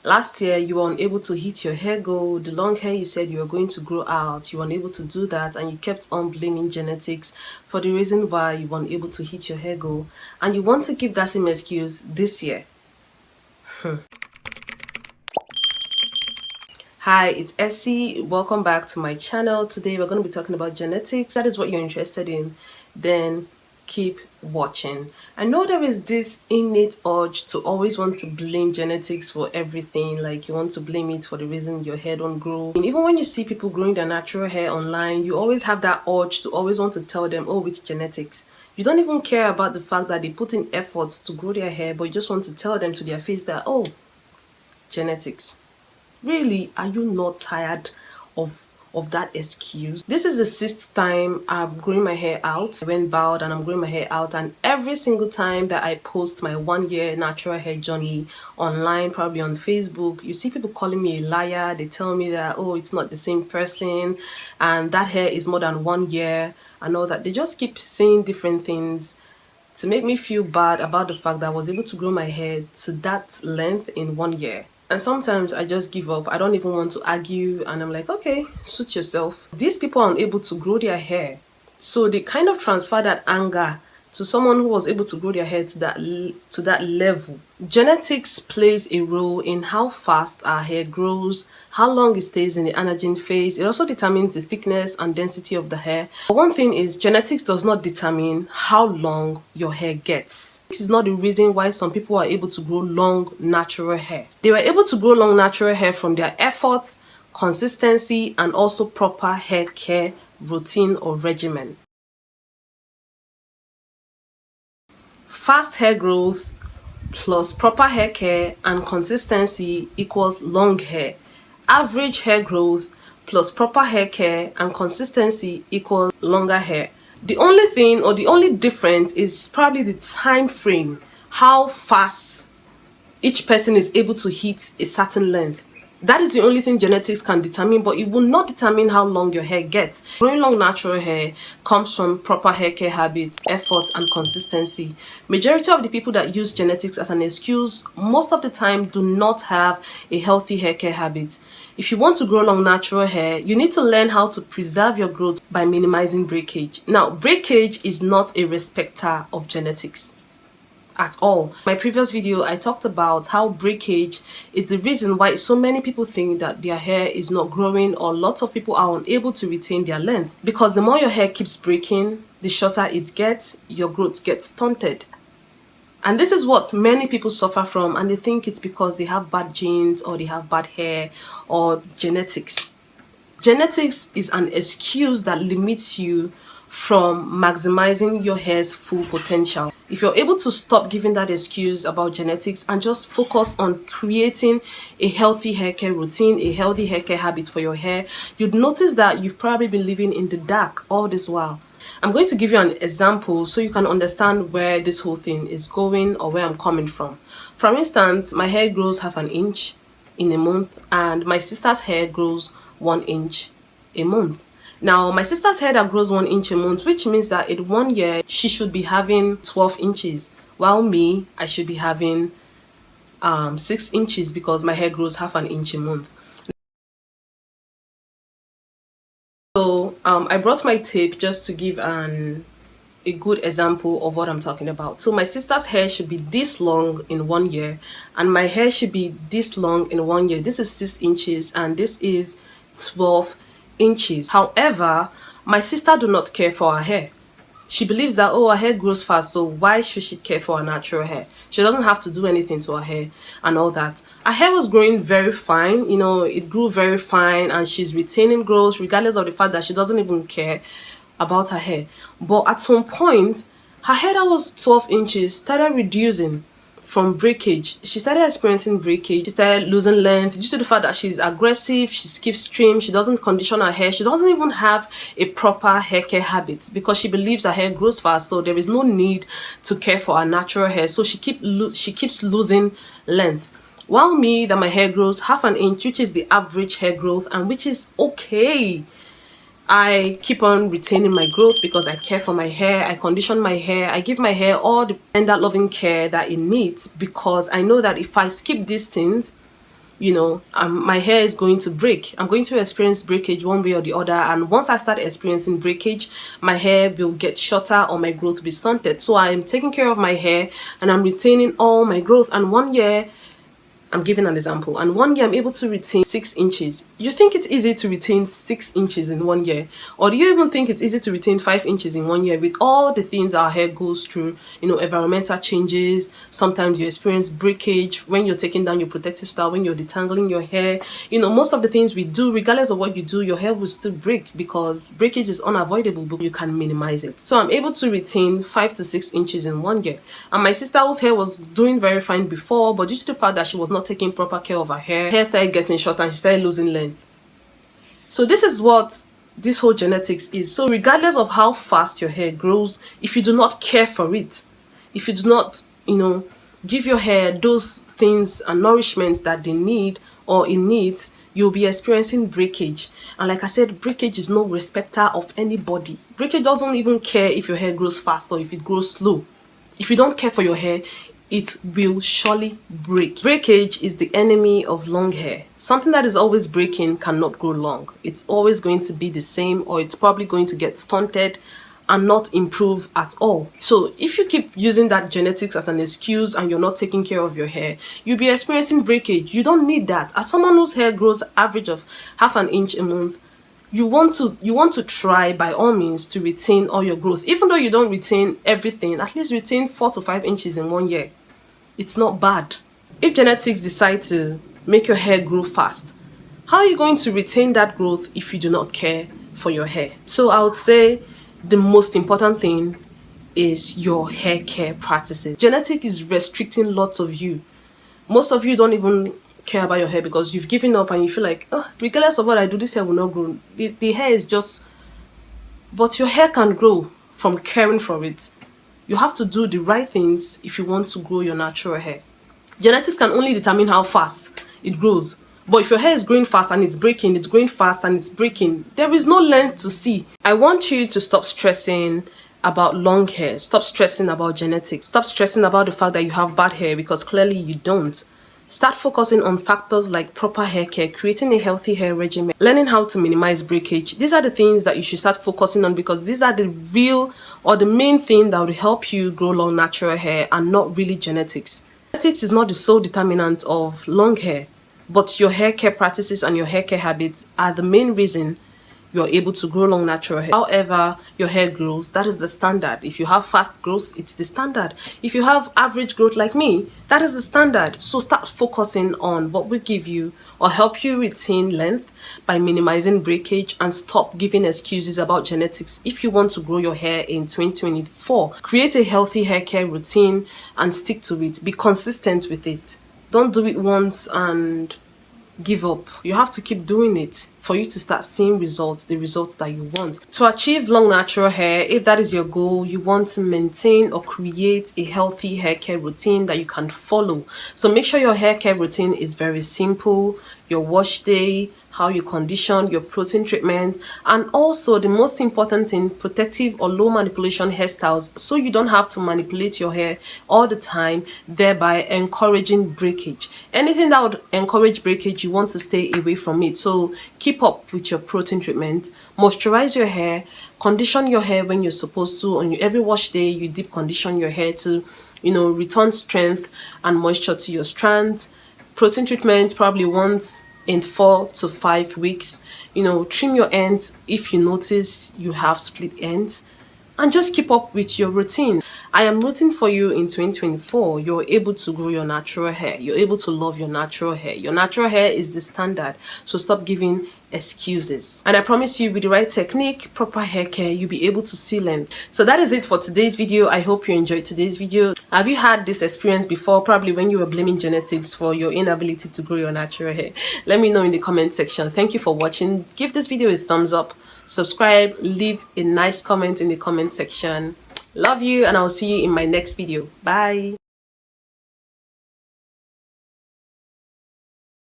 Last year, you were unable to hit your hair goal. The long hair you said you were going to grow out, you were unable to do that, and you kept on blaming genetics for the reason why you were unable to hit your hair goal. And you want to keep that same excuse this year. Hi, it's Essie. Welcome back to my channel. Today we're going to be talking about genetics. That is what you're interested in. Then keep watching. I know there is this innate urge to always want to blame genetics for everything. Like you want to blame it for the reason your hair don't grow. And even when you see people growing their natural hair online, you always have that urge to always want to tell them, oh, it's genetics. You don't even care about the fact that they put in efforts to grow their hair, but you just want to tell them to their face that, oh, genetics. Really, are you not tired of that excuse? This is the sixth time I'm growing my hair out. I went bald and I'm growing my hair out, and every single time that I post my 1 year natural hair journey online, probably on Facebook, you see people calling me a liar. They tell me that, oh, it's not the same person and that hair is more than 1 year and all that. They just keep saying different things to make me feel bad about the fact that I was able to grow my hair to that length in 1 year. And sometimes I just give up. I don't even want to argue, and I'm like, okay, suit yourself. These people are unable to grow their hair, so they kind of transfer that anger to someone who was able to grow their hair to that level. Genetics plays a role in how fast our hair grows, how long it stays in the anagen phase. It also determines the thickness and density of the hair. But one thing is, genetics does not determine how long your hair gets. This is not the reason why some people are able to grow long natural hair. They were able to grow long natural hair from their efforts, consistency, and also proper hair care routine or regimen. Fast hair growth plus proper hair care and consistency equals long hair. Average hair growth plus proper hair care and consistency equals longer hair. The only thing or the only difference is probably the time frame, how fast each person is able to hit a certain length. That is the only thing genetics can determine, but it will not determine how long your hair gets. Growing long natural hair comes from proper hair care habits, effort, and consistency. Majority of the people that use genetics as an excuse most of the time do not have a healthy hair care habit. If you want to grow long natural hair, you need to learn how to preserve your growth by minimizing breakage. Now, breakage is not a respecter of genetics at all. My previous video, I talked about how breakage is the reason why so many people think that their hair is not growing, or lots of people are unable to retain their length, because the more your hair keeps breaking, the shorter it gets, your growth gets stunted. And this is what many people suffer from, and they think it's because they have bad genes or they have bad hair or genetics. Genetics is an excuse that limits you from maximizing your hair's full potential. If you're able to stop giving that excuse about genetics and just focus on creating a healthy hair care routine, a healthy hair care habit for your hair, you'd notice that you've probably been living in the dark all this while. I'm going to give you an example so you can understand where this whole thing is going or where I'm coming from. For instance, my hair grows half an inch in a month, and my sister's hair grows 1 inch a month. Now, my sister's hair that grows 1 inch a month, which means that in 1 year, she should be having 12 inches. While me, I should be having 6 inches because my hair grows half an inch a month. So I brought my tape just to give a good example of what I'm talking about. So my sister's hair should be this long in 1 year, and my hair should be this long in 1 year. This is 6 inches and this is 12 inches. However, my sister do not care for her hair. She believes that, oh, her hair grows fast, so why should she care for her natural hair? She doesn't have to do anything to her hair and all that. Her hair was growing very fine, it grew very fine, and she's retaining growth regardless of the fact that she doesn't even care about her hair. But at some point, her hair that was 12 inches started reducing from breakage. She started experiencing breakage. She started losing length due to the fact that she's aggressive, she skips trim, she doesn't condition her hair, she doesn't even have a proper hair care habit because she believes her hair grows fast, so there is no need to care for her natural hair. So she keeps losing length. While me, that my hair grows half an inch, which is the average hair growth, and which is okay. I keep on retaining my growth because I care for my hair, I condition my hair, I give my hair all the tender loving care that it needs, because I know that if I skip these things, my hair is going to break. I'm going to experience breakage one way or the other, and once I start experiencing breakage, my hair will get shorter or my growth will be stunted. So I'm taking care of my hair and I'm retaining all my growth, and 1 year, I'm giving an example, and 1 year I'm able to retain 6 inches. You think it's easy to retain 6 inches in 1 year? Or do you even think it's easy to retain 5 inches in 1 year with all the things our hair goes through? Environmental changes, sometimes you experience breakage when you're taking down your protective style, when you're detangling your hair. Most of the things we do, regardless of what you do, your hair will still break because breakage is unavoidable, but you can minimize it. So I'm able to retain 5 to 6 inches in 1 year. And my sister, whose hair was doing very fine before, but due to the fact that she was not taking proper care of her hair started getting short and she started losing length. So this is what this whole genetics is. So regardless of how fast your hair grows, if you do not care for it, if you do not give your hair those things and nourishment that they need or it needs, you'll be experiencing breakage. And like I said, breakage is no respecter of anybody. Breakage doesn't even care if your hair grows fast or if it grows slow. If you don't care for your hair, it will surely break. Breakage is the enemy of long hair. Something that is always breaking cannot grow long. It's always going to be the same, or it's probably going to get stunted and not improve at all. So if you keep using that genetics as an excuse and you're not taking care of your hair, you'll be experiencing breakage. You don't need that. As someone whose hair grows average of half an inch a month, you want to try by all means to retain all your growth. Even though you don't retain everything, at least retain 4 to 5 inches in 1 year. It's not bad. If genetics decide to make your hair grow fast, how are you going to retain that growth if you do not care for your hair? So I would say the most important thing is your hair care practices. Genetics is restricting lots of you. Most of you don't even care about your hair because you've given up and you feel like, oh, regardless of what I do, this hair will not grow. The hair is just... But your hair can grow from caring for it. You have to do the right things if you want to grow your natural hair. Genetics can only determine how fast it grows. But if your hair is growing fast and it's breaking, it's growing fast and it's breaking, there is no length to see. I want you to stop stressing about long hair. Stop stressing about genetics. Stop stressing about the fact that you have bad hair, because clearly you don't. Start focusing on factors like proper hair care, creating a healthy hair regimen, learning how to minimize breakage. These are the things that you should start focusing on, because these are the real or the main thing that will help you grow long natural hair, and not really genetics. Genetics is not the sole determinant of long hair, but your hair care practices and your hair care habits are the main reason you're able to grow long natural hair. However your hair grows, that is the standard. If you have fast growth, it's the standard. If you have average growth like me, that is the standard. So start focusing on what will give you or help you retain length by minimizing breakage, and stop giving excuses about genetics if you want to grow your hair in 2024. Create a healthy hair care routine and stick to it. Be consistent with it. Don't do it once and give up. You have to keep doing it for you to start seeing results, the results that you want. To achieve long natural hair, if that is your goal, you want to maintain or create a healthy hair care routine that you can follow. So make sure your hair care routine is very simple. Your wash day, how you condition, your protein treatment, and also the most important thing, protective or low manipulation hairstyles, so you don't have to manipulate your hair all the time, thereby encouraging breakage. Anything that would encourage breakage, you want to stay away from it. So keep up with your protein treatment, moisturize your hair, condition your hair when you're supposed to. On every wash day, you deep condition your hair to return strength and moisture to your strands. Protein treatment probably once in 4 to 5 weeks. Trim your ends if you notice you have split ends, and just keep up with your routine. I am rooting for you in 2024. You're able to grow your natural hair. You're able to love your natural hair. Your natural hair is the standard. So stop giving excuses. And I promise you, with the right technique, proper hair care, you'll be able to see length. So that is it for today's video. I hope you enjoyed today's video. Have you had this experience before? Probably when you were blaming genetics for your inability to grow your natural hair. Let me know in the comment section. Thank you for watching. Give this video a thumbs up. Subscribe, leave a nice comment in the comment section. Love you, and I'll see you in my next video. Bye.